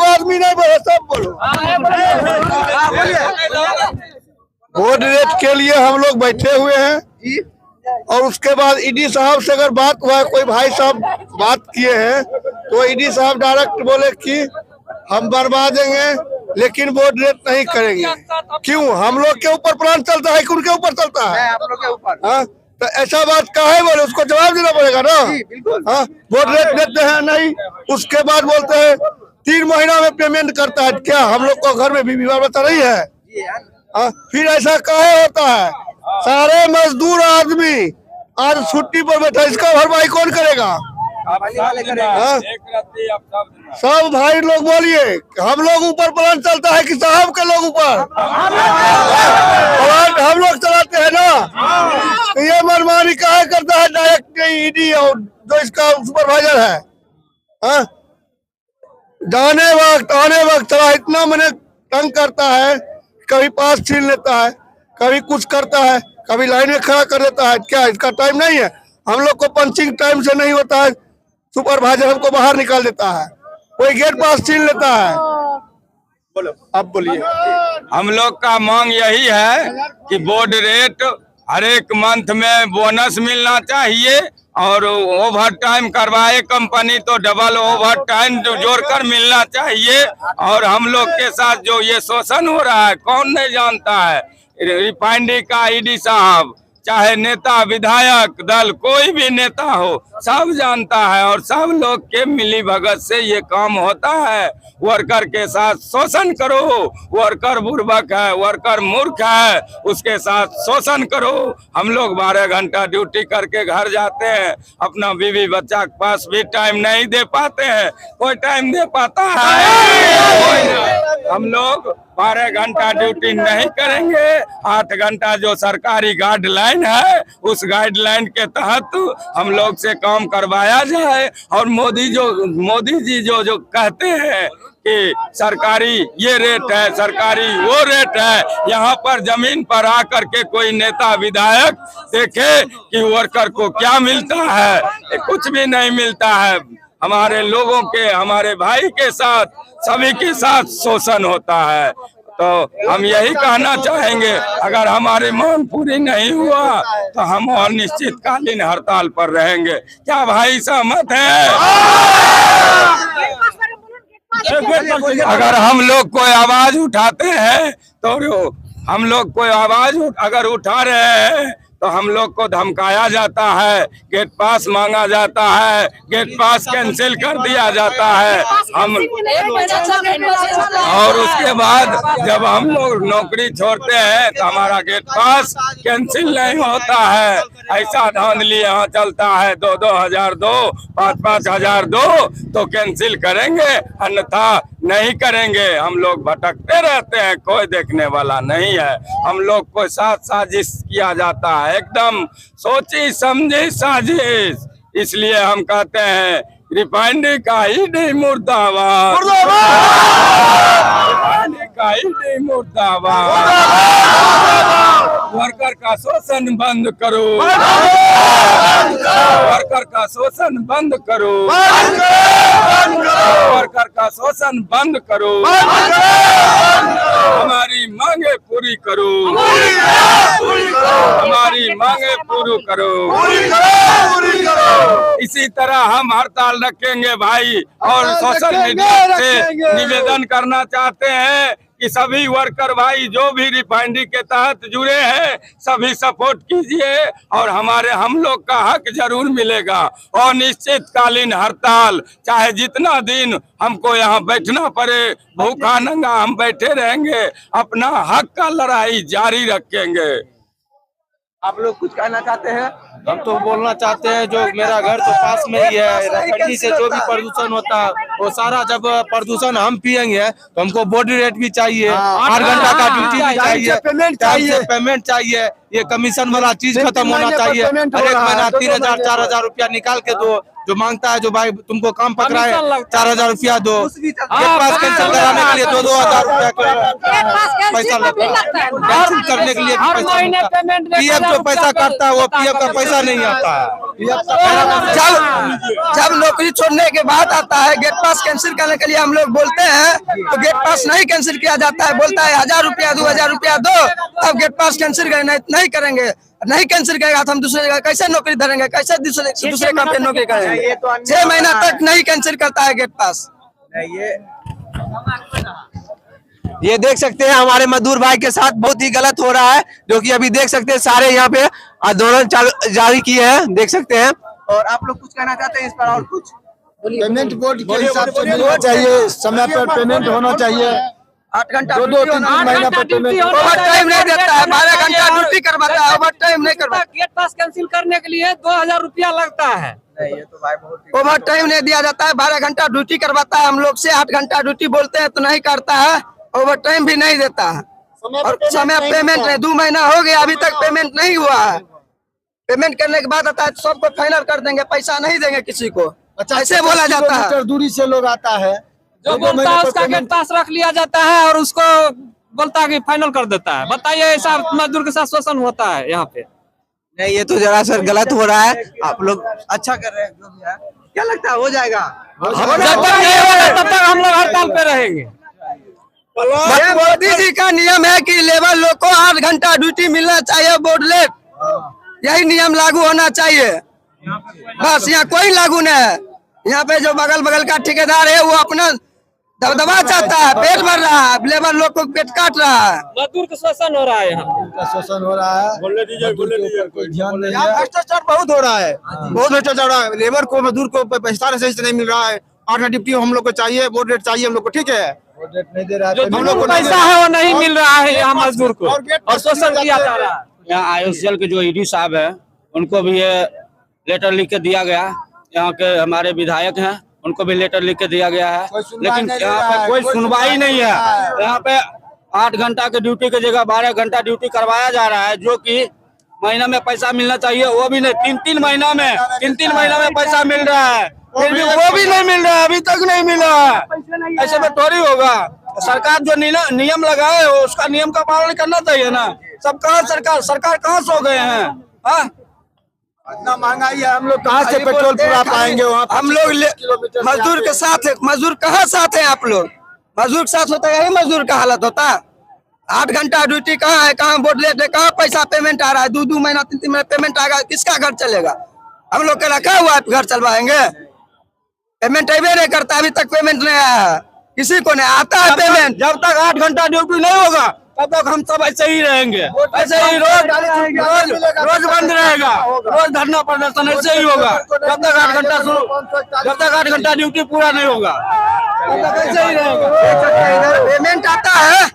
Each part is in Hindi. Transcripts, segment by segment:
आदमी नहीं बोलो, सब बोलो। वोट रेट के लिए हम लोग बैठे हुए हैं और उसके बाद ईडी साहब से अगर बात हुआ है, कोई भाई साहब बात किए हैं तो ईडी साहब डायरेक्ट बोले कि हम बनवा देंगे लेकिन वोट रेट नहीं करेंगे। क्यों? हम लोग के ऊपर प्लान चलता है कि उनके ऊपर चलता है? आप लोग के ऊपर। हाँ, तो ऐसा बात काहे बोले, उसको जवाब देना पड़ेगा ना। हाँ, वोट रेट देते हैं नहीं, उसके बाद बोलते हैं 3 महीना में पेमेंट करता है। क्या हम लोग को घर में बीवी बता रही है? हाँ, फिर ऐसा काहे होता है? सारे मजदूर आदमी आज छुट्टी पर बैठा, इसका भरपाई कौन करेगा? सब भाई लोग बोलिए, हम लोग ऊपर प्लान चलता है कि साहब के लोग ऊपर प्लान हम लोग चलाते हैं ना। तो ये मनमानी काहे करता है डायरेक्ट ईडी और जो इसका सुपरवाइजर है? हाँ, जाने वक्त आने वक्त चला इतना मैंने तंग करता है, कभी पास छीन लेता है, कभी कुछ करता है, कभी लाइन में खड़ा कर देता है। क्या इसका टाइम नहीं है? हम लोग को पंचिंग टाइम से नहीं होता है, सुपरवाइजर हमको बाहर निकाल देता है, कोई गेट पास छीन लेता है। बोलो, आप बोलिए। हम लोग का मांग यही है कि बोर्ड रेट हर एक मंथ में बोनस मिलना चाहिए और ओवर टाइम करवाए कंपनी तो डबल ओवर टाइम जोड़कर मिलना चाहिए। और हम लोग के साथ जो ये शोषण हो रहा है कौन नहीं जानता है? रिफाइनरी का ईडी साहब, चाहे नेता विधायक दल कोई भी नेता हो, सब जानता है और सब लोग के मिली भगत से ये काम होता है। वर्कर के साथ शोषण करो, वर्कर बुर्बक है, वर्कर मूर्ख है, उसके साथ शोषण करो। हम लोग 12 घंटा ड्यूटी करके घर जाते हैं, अपना बीवी बच्चा के पास भी टाइम नहीं दे पाते हैं। कोई टाइम दे पाता है? हम लोग 12 घंटा ड्यूटी नहीं करेंगे, 8 घंटा जो सरकारी गाइडलाइन है उस गाइडलाइन के तहत हम लोग से काम करवाया जाए। और मोदी जी जो कहते हैं कि सरकारी ये रेट है, सरकारी वो रेट है, यहाँ पर जमीन पर आकर के कोई नेता विधायक देखे कि वर्कर को क्या मिलता है? कुछ भी नहीं मिलता है। हमारे लोगों के, हमारे भाई के साथ, सभी के साथ शोषण होता है। तो हम यही कहना चाहेंगे, अगर हमारी मांग पूरी नहीं हुआ तो हम और निश्चितकालीन हड़ताल पर रहेंगे। क्या भाई सहमत है? अगर हम लोग कोई आवाज उठाते हैं तो हम लोग कोई आवाज अगर उठा रहे हैं तो हम लोग को धमकाया जाता है, गेट पास मांगा जाता है, गेट पास कैंसिल कर दिया जाता है। हम और उसके बाद जब हम लोग नौकरी छोड़ते हैं तो हमारा गेट पास कैंसिल नहीं होता है। ऐसा धांधली यहाँ चलता है, 2-2 हजार दो, 5-5 हजार दो तो कैंसिल करेंगे, अन्यथा नहीं करेंगे। हम लोग भटकते रहते हैं, कोई देखने वाला नहीं है। हम लोग को साजिश किया जाता है, एकदम सोची समझी साजिश। इसलिए हम कहते हैं रिफाइनरी का ईडी मुर्दाबाद, रिफाइनरी का ईडी मुर्दाबाद। वर्कर का शोषण बंद करो, वर्कर का शोषण बंद करो, वर्कर का शोषण बंद करो, हमारी मांगे पूरी करो, हमारी मांगे पूरी करो। इसी तरह हम हड़ताल रखेंगे भाई। और सोशल मीडिया से निवेदन करना चाहते हैं कि सभी वर्कर भाई जो भी रिफाइनरी के तहत जुड़े हैं सभी सपोर्ट कीजिए और हम लोग का हक जरूर मिलेगा। और निश्चितकालीन हड़ताल, चाहे जितना दिन हमको यहाँ बैठना पड़े, भूखा नंगा हम बैठे रहेंगे, अपना हक का लड़ाई जारी रखेंगे। आप लोग कुछ कहना चाहते हैं? हम तो बोलना चाहते हैं, जो मेरा घर तो पास में ही है, रिफाइनरी से जो भी प्रदूषण होता है वो सारा जब प्रदूषण हम पियेंगे तो हमको बॉडी रेट भी चाहिए, 8 घंटा का ड्यूटी भी चाहिए, पेमेंट चाहिए। ये कमीशन वाला चीज खत्म होना चाहिए। हर एक महीना 3,000-4,000 रुपया निकाल के दो, जो मांगता है, जो भाई तुमको काम पकड़ा है कमीशन लगता 4,000 रुपया दो, गेट पास कैंसिल कराने के लिए 2,000 रुपया पैसा लगता है, कैंसिल करने के लिए हर पैसा महीने लगता है। पेमेंट पीएफ जो पैसा काटता है वो पीएफ का पैसा नहीं आता है। जब नौकरी छोड़ने के बाद आता है गेट पास कैंसिल करने के लिए हम लोग बोलते हैं तो गेट पास नहीं कैंसिल किया जाता है, बोलता है 1,000 रुपया 2,000 रुपया दो तब गेट पास कैंसिल करेंगे, नहीं करेंगे, नहीं कैंसिल करेगा तो हम दूसरे जगह कैसे नौकरी धरेंगे, कैसे दूसरे काम पे नौकरी करेंगे। 6 महीना तक नहीं कैंसिल करता है गेट पास। ये देख सकते हैं हमारे मजदूर भाई के साथ बहुत ही गलत हो रहा है, जो कि अभी देख सकते हैं सारे यहाँ पे आंदोलन जारी किए हैं, देख सकते हैं। और आप लोग कुछ कहना चाहते हैं इस पर? और कुछ पेमेंट बोर्ड के हिसाब से मिलना चाहिए, समय पर पेमेंट होना चाहिए। 8 घंटा 2-3 महीना पर पेमेंट ओवर टाइम नहीं देता है, 12 घंटा ड्यूटी करवाता है, ओवर टाइम नहीं करवाता। गेट पास कैंसिल करने के लिए 2,000 रुपया लगता है। ये तो भाई बहुत ओवर टाइम नहीं दिया जाता है, 12 घंटा ड्यूटी करवाता है हम लोग से, 8 घंटा ड्यूटी बोलते हैं तो नहीं करता है, ओवर टाइम भी नहीं देता है और समय पेमेंट नहीं। 2 महीना हो गया अभी तक पेमेंट नहीं हुआ है। पेमेंट करने के बाद आता है सबको फाइनल कर देंगे, पैसा नहीं देंगे किसी को, ऐसे बोला जाता है। दूरी से लोग आता है, जो बोलता है उसका गेट पास रख लिया जाता है और उसको बोलता है कि फाइनल कर देता है। बताइए ऐसा मजदूर के साथ शोषण होता है यहाँ पे? नहीं, ये तो जरा सर गलत हो रहा है। आप लोग अच्छा कर रहे हैं, जो भी है। क्या लगता है हो जाएगा? जब तक नहीं होगा तब तक हम लोग हड़ताल पे रहेंगे। मोदी जी का नियम है कि लेबर लोग को 8 घंटा ड्यूटी मिलना चाहिए, बोर्डलेट, यही नियम लागू होना चाहिए। बस यहाँ कोई लागू नहीं है। यहाँ पे जो बगल का ठेकेदार है वो अपना दबदबा चाहता है, पेट भर रहा है, लेबर लोग को पेट काट रहा है। मजदूर का शोषण हो रहा है यहाँ, शोषण हो रहा है, कोई ध्यान नहीं है। भ्रष्टाचार बहुत हो रहा है, बहुत भ्रष्टाचार हो रहा है। लेबर को, मजदूर को पैसा सही से नहीं मिल रहा है। 8 घंटे ड्यूटी हम लोग को चाहिए, बोर्ड रेट चाहिए हम लोग को, ठीक है। रेट नहीं दे रहा है, जो हम लोग को पैसा है वो नहीं मिल रहा है यहाँ मजदूर को, और शोषण किया जा रहा है। यहाँ IOCL के जो ईडी साहब है उनको भी ये लेटर लिख के दिया गया। यहाँ के हमारे विधायक हैं उनको भी लेटर लिख के दिया गया है, लेकिन यहाँ पे कोई सुनवाई नहीं है। यहाँ पे 8 घंटा के ड्यूटी की जगह 12 घंटा ड्यूटी करवाया जा रहा है, जो कि महीना में पैसा मिलना चाहिए वो भी नहीं। 3-3 महीना में 3-3 महीना में पैसा मिल रहा है, फिर भी वो भी नहीं मिल रहा है, अभी तक नहीं मिला है। ऐसे में थोड़ी होगा। सरकार जो नियम लगाए हो उसका नियम का पालन करना चाहिए ना। सब कहाँ सरकार कहाँ सो गए हैं? हाँ, इतना महंगाई है, हम लोग कहाँ से पेट्रोल पूरा पाएंगे? वहाँ हम लोग मजदूर के साथ है, मजदूर कहाँ साथ है आप लोग? मजदूर के साथ होता है, मजदूर का हालत होता है। 8 घंटा ड्यूटी कहाँ है, कहाँ बोर्डलेट है, कहाँ पैसा पेमेंट आ रहा है? 2-2 महीना 3-3 महीना पेमेंट आएगा, किसका घर चलेगा? हम लोग का रखा हुआ है, घर चलवाएंगे? पेमेंट अभी नहीं करता, अभी तक पेमेंट नहीं आया है, किसी को नहीं आता है पेमेंट। जब तक 8 घंटा ड्यूटी नहीं होगा तब तक हम सब ऐसे ही रहेंगे, ऐसे ही रोज बंद रहेगा, रोज धरना प्रदर्शन ऐसे ही होगा जब तक 8 घंटा ड्यूटी पूरा नहीं होगा, तब तक ऐसे ही रहेगा। पेमेंट आता है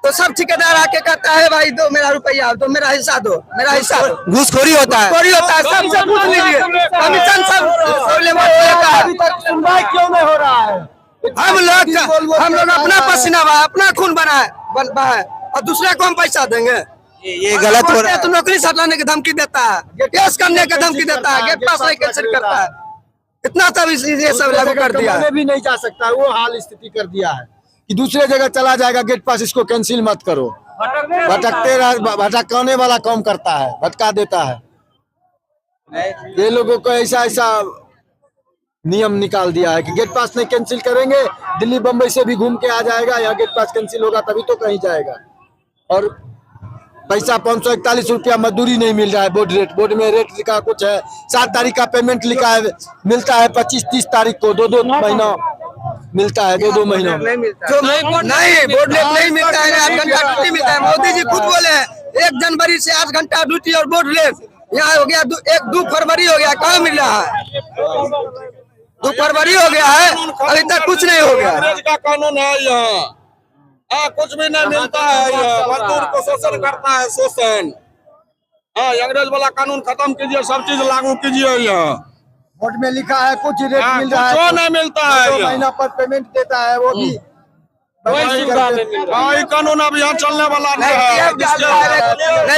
तो सब ठेकेदार आके कहता है भाई दो मेरा रुपया, दो मेरा हिस्सा, दो मेरा हिस्सा। घूसखोरी होता है, चोरी होता है, सबसे पूछ लीजिए, कमीशन सब लेबर लेता है। सुनवाई क्यों नहीं हो रहा है? हम लोग अपना पसीना बहा, अपना खून बहा है और दूसरे को हम पैसा देंगे? ये गलत हो रहा है। तो नौकरी से हटाने की धमकी देता है, केस करने की धमकी देता है, गेट पास नहीं कैंसिल करता है। इतना सब ये सब लागू कर दिया है। भी नहीं जा सकता, वो हाल स्थिति कर दिया है कि दूसरे जगह चला जाएगा गेट पास, इसको कैंसिल मत करो। भटकाने वाला काम करता है, भटका देता है। ये लोगों को ऐसा नियम निकाल दिया है कि गेट पास नहीं कैंसिल करेंगे, दिल्ली बम्बई से भी घूम के आ जाएगा, यहाँ गेट पास कैंसिल होगा तभी तो कहीं जाएगा। और पैसा 541 रुपया मजदूरी नहीं मिल रहा है। बोर्ड में रेट लिखा कुछ है, 7 तारीख का पेमेंट लिखा है, मिलता है 25-30 तारीख को, 2-2 महीना मिलता है, 2-2 महीना नहीं बोर्डलेट नहीं मिलता है, 8 घंटा ड्यूटी मिलता है। मोदी जी खुद बोले हैं 1 जनवरी से 8 घंटा ड्यूटी और बोर्डलेट। यहाँ हो गया 2 फरवरी हो गया, कहाँ मिल रहा है? 2 फरवरी हो गया है, अभी तक कुछ नहीं हो गया। अंग्रेज का कानून है यहाँ, कुछ भी नहीं मिलता है। मजदूर को शोषण करता है, शोषण। अंग्रेज वाला कानून खत्म कीजिए, सब चीज लागू कीजिए। यहाँ बोर्ड में लिखा है कुछ रेट मिल रहा है, कुछ नहीं मिलता है। 2 महीना पर पेमेंट देता है, वो भी ये कानून अब यहाँ चलने वाला नहीं है।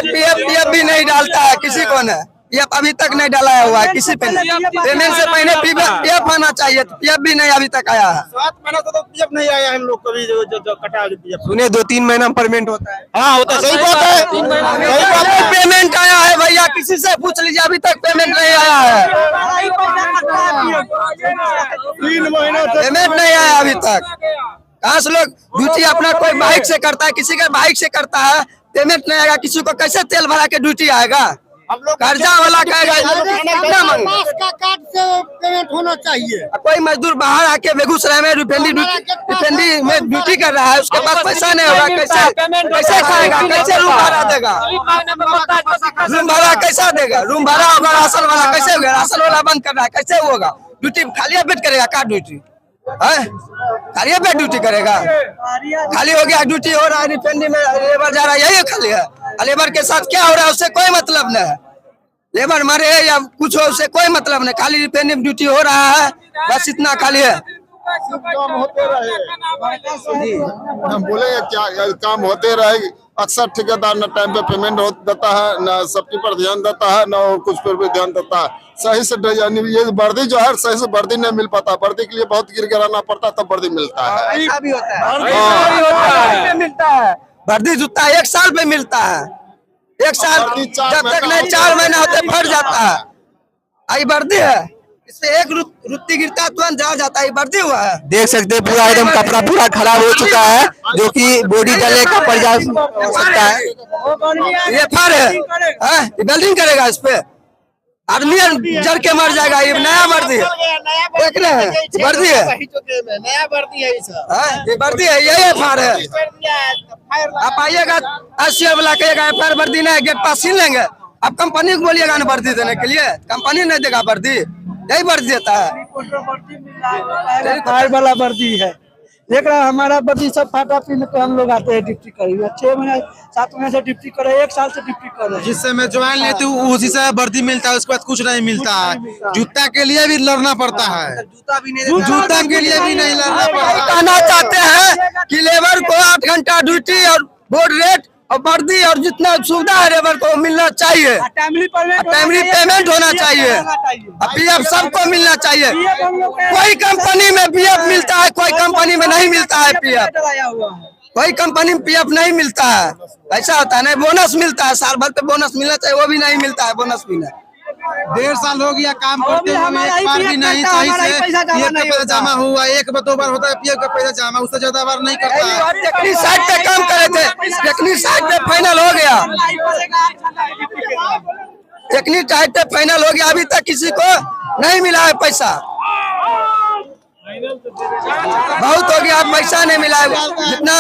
पीएफ भी नहीं डालता है, किसी को नहीं पीएफ अभी तक नहीं डाला हुआ है किसी पे नहीं। पेमेंट से पहले पीएफ आना चाहिए, पीएफ भी नहीं अभी तक आया है। 7 महीना तो पीएफ नहीं आया हम लोग को भी, जो कटा पीएफ। सुने 2-3 महीना पेमेंट होता है। हाँ होता है, सही बात है। पेमेंट आया है भैया, किसी से पूछ लीजिए, अभी तक पेमेंट नहीं आया है। 3 महीना पेमेंट नहीं आया अभी तक। कहाँ से लोग ड्यूटी अपना कोई बाइक से करता है, किसी का बाइक से करता है, पेमेंट नहीं आएगा। किसी को कैसे तेल भरा के ड्यूटी आएगा? कर्जा वाला कहेगा कितना मांगे? का कार्ड से पेमेंट होना चाहिए। कोई मजदूर बाहर आके बेगूसराय में रिफाइनरी में ड्यूटी कर रहा है, उसके पास पैसा नहीं होगा, कैसे खाएगा, कैसे रूम भाड़ा देगा? रूम भाड़ा कैसा देगा? रूम भाड़ा होगा, राशन वाला कैसे होगा? राशन वाला बंद कर रहा है, कैसे होगा? ड्यूटी खाली बेड करेगा का ड्यूटी है? खाली बेड ड्यूटी करेगा? खाली हो गया, ड्यूटी हो रहा है रिफाइनरी में, लेबर जा रहा है, यही खाली है। लेबर के साथ क्या हो रहा है उससे कोई मतलब नहीं है। लेबर मरे या कुछ हो उससे कोई मतलब नहीं, खाली रिफाइनरी में ड्यूटी हो रहा है, बस इतना खाली है। काम होते रहे, हम बोले क्या काम होते रहे। अक्सर ठेकेदार न टाइम पे पेमेंट देता है, न सेफ्टी पर ध्यान देता है, न और कुछ पर भी ध्यान देता है। सही से यानी ये वर्दी जो है सही से वर्दी नहीं मिल पाता, वर्दी के लिए बहुत गिराना पड़ता तब वर्दी मिलता है। ऐसा भी होता है, मिलता है वर्दी जूता 1 साल पे मिलता है। 1 साल जब तक नहीं 4 महीना होते फट जाता है। आई वर्दी है, इससे एक रुत्ती गिरता है तुरंत जा जाता है, वर्दी हुआ है। देख सकते हैं पूरा एकदम कपड़ा पूरा खराब हो चुका है, जो कि बॉडी जलने का प्रयास हो सकता है। ये फाड़ है, वेल्डिंग करेगा इस पे, आदमी जल के मर जाएगा। ये नया वर्दी है, देख रहे हैं, वर्दी है, नया वर्दी है ये वर्दी है, यही फाड़ है। आप आइएगा 80 वाला कहिएगा FR वर्दी नहीं, गेट पास छीन लेंगे। आप कंपनी को बोलिएगा ना वर्दी देने के लिए, कंपनी नहीं देगा वर्दी, यही वर्दी देता है। फायर वाला वर्दी है, देख रहा है हमारा वर्दी सब फाटा पीने तो हम लोग आते हैं ड्यूटी करेंगे। 6 महीने 7 महीने से ड्यूटी कर रहे हैं, 1 साल से ड्यूटी कर रहे हैं। जिससे मैं ज्वाइन लेती हूँ उसी से वर्दी मिलता है, उसके बाद कुछ नहीं मिलता है। जूता के लिए भी लड़ना पड़ता है, जूता के लिए भी नहीं लड़ना पड़ता है। कहना चाहते हैं कि लेबर को 8 घंटा ड्यूटी और बोर्ड रेट और वर्दी और जितना सुविधा है लेबर को मिलना चाहिए, टाइमली पेमेंट होना चाहिए, पीएफ सबको मिलना चाहिए। कोई कंपनी में पीएफ मिलता है, कोई कंपनी में नहीं मिलता है पीएफ, कोई कंपनी में पीएफ नहीं मिलता है। ऐसा होता है, नहीं बोनस मिलता है, साल भर पे बोनस मिलना चाहिए, वो भी नहीं मिलता है, बोनस भी नहीं। 1.5 साल हो गया काम करते हुए, एक बार भी नहीं सही से पीएफ का पैसा जमा हुआ। 1-2 बार होता है पीएफ का पैसा जमा, उससे ज्यादा बार नहीं करता है। टेक्निक साइड पे काम करे थे, टेक्निक साइड पे फाइनल हो गया, टेक्निक साइड पे फाइनल हो गया, अभी तक किसी को नहीं मिला है पैसा। बहुत हो गया, पैसा नहीं मिला है। जितना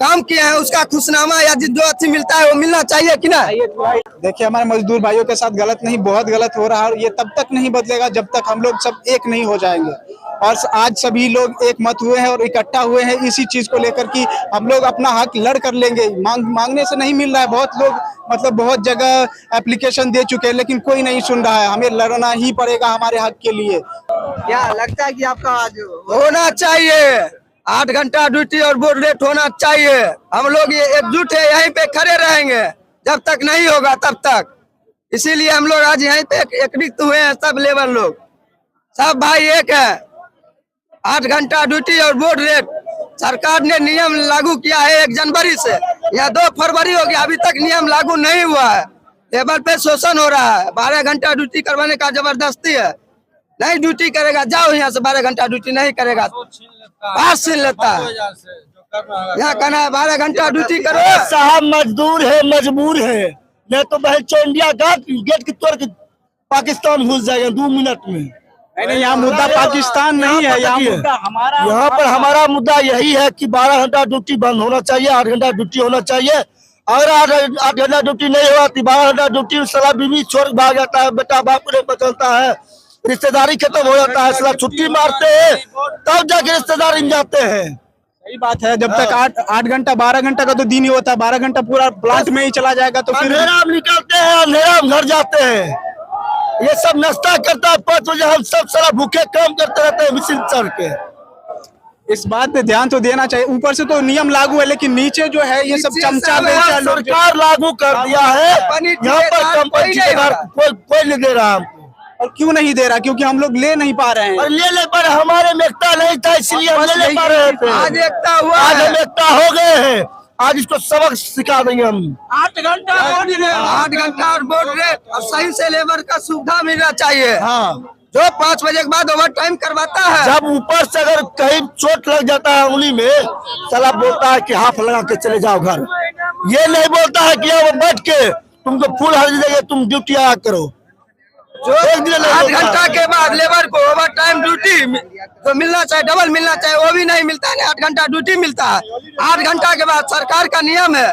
काम किए हैं उसका खुशनामा या जो अच्छी मिलता है वो मिलना चाहिए कि ना। देखिए हमारे मजदूर भाइयों के साथ गलत नहीं, बहुत गलत हो रहा है, और ये तब तक नहीं बदलेगा जब तक हम लोग सब एक नहीं हो जाएंगे। और आज सभी लोग एक मत हुए हैं और इकट्ठा हुए हैं इसी चीज को लेकर कि हम लोग अपना हक लड़ कर लेंगे। मांगने से नहीं मिल रहा है, बहुत लोग मतलब बहुत जगह एप्लीकेशन दे चुके हैं, लेकिन कोई नहीं सुन रहा है। हमें लड़ना ही पड़ेगा हमारे हक के लिए। क्या लगता है कि आपका आज होना चाहिए 8 घंटा ड्यूटी और बोर्ड रेट होना चाहिए। हम लोग ये एकजुट है, यहीं पे खड़े रहेंगे जब तक नहीं होगा तब तक। इसीलिए हम लोग आज यहीं पे एकत्रित हुए हैं, सब लेबर लोग, सब भाई एक है। 8 घंटा ड्यूटी और बोर्ड रेट सरकार ने नियम लागू किया है 1 जनवरी से, या 2 फरवरी हो गया, अभी तक नियम लागू नहीं हुआ है। लेबर पे शोषण हो रहा है, 12 घंटा ड्यूटी करवाने का जबरदस्ती है। नहीं ड्यूटी करेगा जाओ यहाँ से, 12 घंटा ड्यूटी नहीं करेगा पास छीन लेता है। यहाँ कहना है 12 घंटा ड्यूटी करो। साहब मजदूर है, मजबूर है, नहीं तो बहन इंडिया का गेट की तोड़ के पाकिस्तान घुस जाएगा 2 मिनट में। नहीं, यहाँ मुद्दा पाकिस्तान नहीं है, यहाँ पर हमारा मुद्दा यही है कि 12 घंटा ड्यूटी बंद होना चाहिए, 8 घंटा ड्यूटी होना चाहिए। अगर 8 घंटा ड्यूटी नहीं हुआ तो 12 घंटा ड्यूटी साला बीवी छोड़ भाग जाता है, बेटा बाप ने बचलता है, रिश्तेदारी खत्म हो जाता है, साला छुट्टी मारते हैं तब जाके रिश्तेदारी जाते हैं। सही बात है, जब तक 8 घंटा 12 घंटा का तो दिन ही होता है, 12 घंटा पूरा प्लांट में ही चला जाएगा तो फिर अंधेरा में निकलते हैं, अंधेरा में घर जाते हैं। ये सब नाश्ता करता है 5 बजे, हम सब सारा भूखे काम करते रहते हैं मिशन चढ़ के। इस बात पे ध्यान तो देना चाहिए। ऊपर से तो नियम लागू है, लेकिन नीचे जो है ये सब चमचा बेचा लोग सरकार लागू कर दिया है, यहाँ पर कंपनी ठेकेदार कोई नहीं दे रहा हमको। और क्यों नहीं दे रहा? क्योंकि हम लोग ले नहीं पा रहे हैं। और ले पर हमारे में एकता नहीं था, इसलिए हम ले पा रहे थे। आज एकता हुआ आज है। हम एकता हो गए हैं, आज इसको सबक सिखा देंगे हम। 8 घंटा और बोर्ड रेट और सही से लेबर का सुविधा मिलना चाहिए। हाँ, जो 5 बजे के बाद ओवर टाइम करवाता है, जब ऊपर से अगर कहीं चोट लग जाता है उंगली में, साला बोलता है कि हाथ लगा के चले जाओ घर। ये नहीं बोलता है कि अब बैठ के तुमको फुल हाजिरी देंगे, तुम ड्यूटी आया करो। जो 8 घंटा के बाद लेबर को ओवर टाइम ड्यूटी तो मिलना चाहिए, डबल मिलना चाहिए, वो भी नहीं मिलता है। 8 घंटा ड्यूटी मिलता है। 8 घंटा के बाद सरकार का नियम है,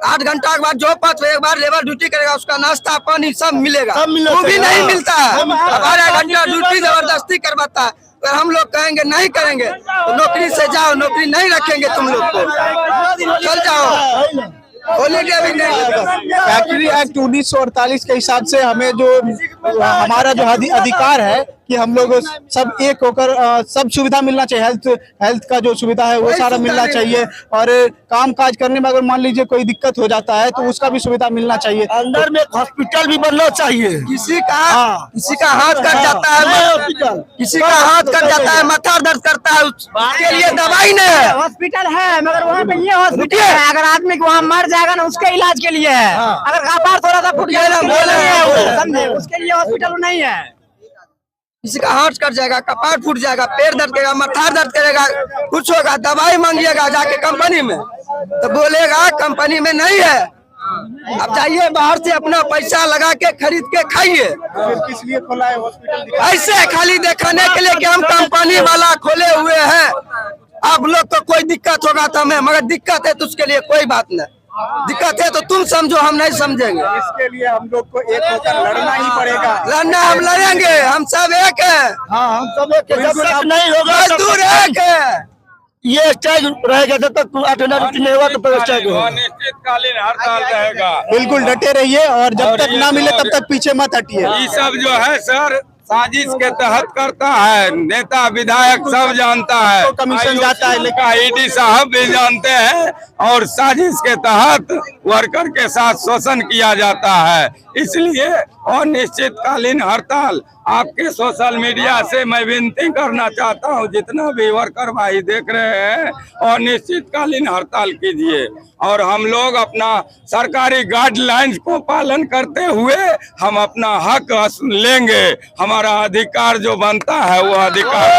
8 घंटा के बाद जो 5 बजे के बाद लेबर ड्यूटी करेगा उसका नाश्ता पानी सब मिलेगा, वो भी नहीं मिलता है। 12 घंटा ड्यूटी जबरदस्ती करवाता है। अगर हम लोग कहेंगे नहीं करेंगे तो नौकरी से जाओ, नौकरी नहीं रखेंगे तुम लोग को, चल जाओ। हॉलीडे भी नहीं। फैक्ट्री एक्ट 1948 के हिसाब से हमें जो हमारा जो अधिकार है कि हम लोग सब एक होकर सब सुविधा मिलना चाहिए। हेल्थ का जो सुविधा है वो सारा मिलना चाहिए। और काम काज करने में अगर मान लीजिए कोई दिक्कत हो जाता है तो उसका भी सुविधा मिलना चाहिए। अंदर में एक हॉस्पिटल भी बनना चाहिए। किसी का हाथ कट जाता है, किसी का हाथ कट जाता है, माथा दर्द करता है, उसके लिए दवाई नहीं है। हॉस्पिटल है मगर वहाँ पे ये हॉस्पिटल है, अगर आदमी को वहाँ मर जाएगा ना उसके इलाज के लिए है। अगर कपार थोड़ा सा फूट गया समझे, उसके लिए हॉस्पिटल नहीं है। किसी का हाथ कट जाएगा, कपार फूट जाएगा, पैर दर्द करेगा, माथा दर्द करेगा, कुछ होगा, दवाई मांगिएगा जाके कंपनी में तो बोलेगा कंपनी में नहीं है। अब जाइए बाहर से अपना पैसा लगा के खरीद के खाइए। किस लिए खोला है हॉस्पिटल? ऐसे खाली दिखाने के लिए कि हम कंपनी वाला खोले हुए हैं, आप लोग को कोई दिक्कत होगा तो हमें, मगर दिक्कत है तो उसके लिए कोई बात नहीं। दिक्कत है तो तुम समझो, हम नहीं समझेंगे। इसके लिए हम लोग को एक होकर लड़ना ही पड़ेगा। लड़ना हम लड़ेंगे, हम सब एक है। हाँ, हम सब एक है। जब तक नहीं होगा मजदूर एक है। ये स्ट्राइक रहेगा, जब तक 8 घंटा ड्यूटी नहीं होगा तो फिर स्ट्राइक होगा। अनिश्चितकालीन हड़ताल रहेगा। बिल्कुल डटे रहिए और जब तक ना मिले तब तक पीछे मत हटिए। ये सब जो है सर साजिश के तहत करता है, नेता विधायक सब जानता है, तो कमीशन जाता है, लेकिन ईडी साहब भी जानते हैं। और साजिश के तहत वर्कर के साथ शोषण किया जाता है। इसलिए अनिश्चितकालीन हड़ताल आपके सोशल मीडिया से मैं विनती करना चाहता हूं, जितना भी वर्कर भाई देख रहे हैं अनिश्चितकालीन हड़ताल कीजिए। और हम लोग अपना सरकारी गाइडलाइंस को पालन करते हुए हम अपना हक लेंगे। हमारा अधिकार जो बनता है वो अधिकार